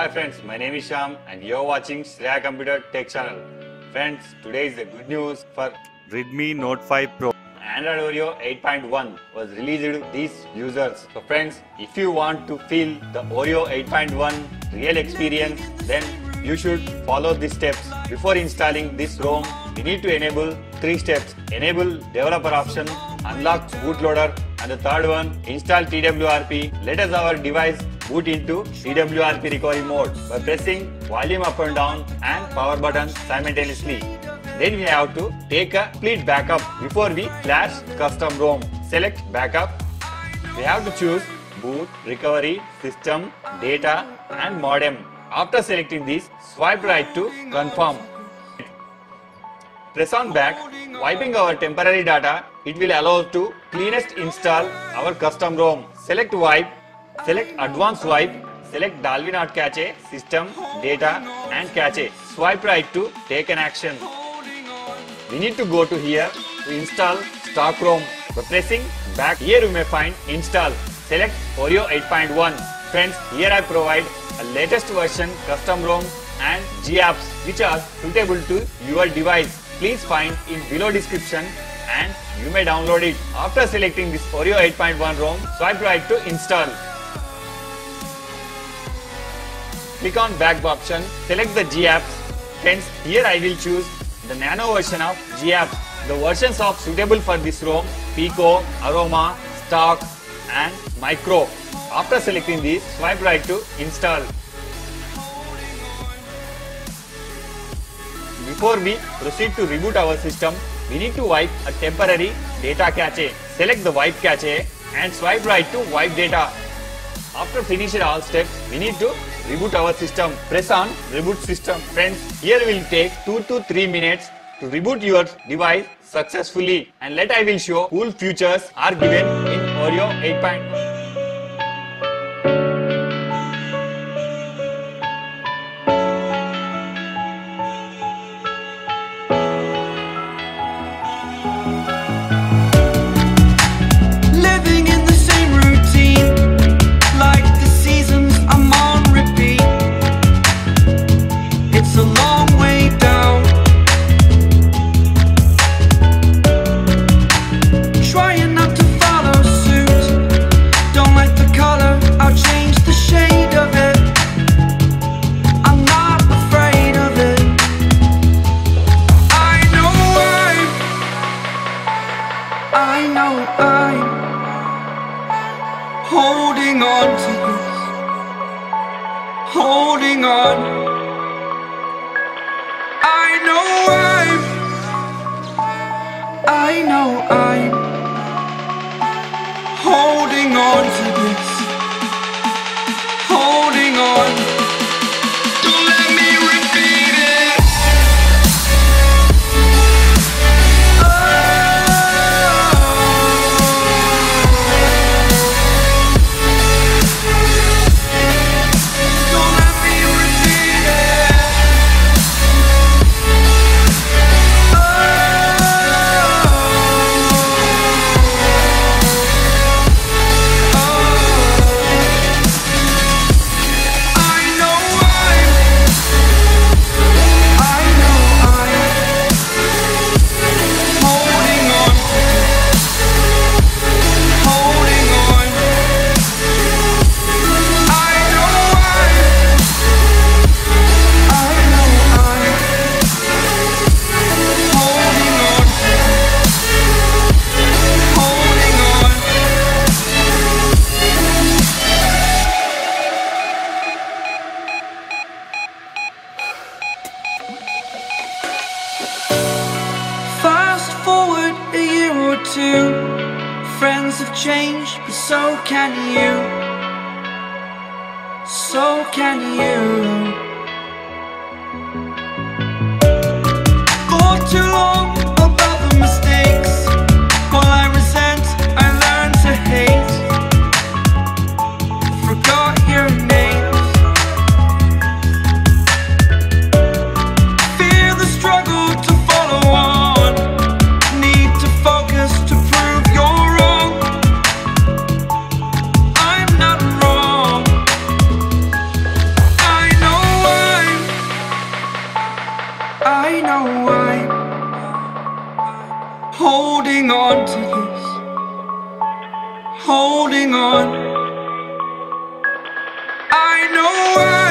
Hi friends, my name is Shyam and you are watching Shreya Computer Tech Channel. Friends, today is the good news for Redmi Note 5 Pro. Android Oreo 8.1 was released to these users. So friends, if you want to feel the Oreo 8.1 real experience, then you should follow these steps. Before installing this ROM, we need to enable 3 steps. Enable developer option, unlock bootloader, and the third one, install twrp. Let us our device boot into twrp recovery mode by pressing volume up and down and power button simultaneously. Then we have to take a complete backup before we flash custom ROM. Select backup. We have to choose boot, recovery, system, data and modem. After selecting this, swipe right to confirm. Press on back. Wiping our temporary data, it will allow us to cleanest install our custom ROM. Select wipe, select advanced wipe, select Dolby Not Cache, system, data and cache. Swipe right to take an action. We need to go to here to install stock ROM. By pressing back, here you may find install. Select Oreo 8.1. Friends, here I provide a latest version custom ROM and GApps which are suitable to your device. Please find in below description and you may download it. After selecting this Oreo 8.1 ROM, swipe right to install. Click on back option, select the GApps. Friends, here I will choose the nano version of GApps. The versions of suitable for this ROM, Pico, Aroma, Stock and Micro. After selecting these, swipe right to install. Before we proceed to reboot our system, we need to wipe a temporary data cache. Select the wipe cache and swipe right to wipe data. After finishing all steps, we need to reboot our system. Press on reboot system. Friends, here will take 2 to 3 minutes to reboot your device successfully. And I will show cool features are given in Oreo 8.1. Holding on to this, holding on. I know I'm holding on to this, holding on. Don't let me repeat it. Friends have changed, but so can you. So can you. For too long about the mistakes, while I resent, I learned to hate. Forgot your names. Fear the struggle to follow on. Need to focus to prove you're wrong. I'm not wrong. I I know I'm holding on to this, holding on. I know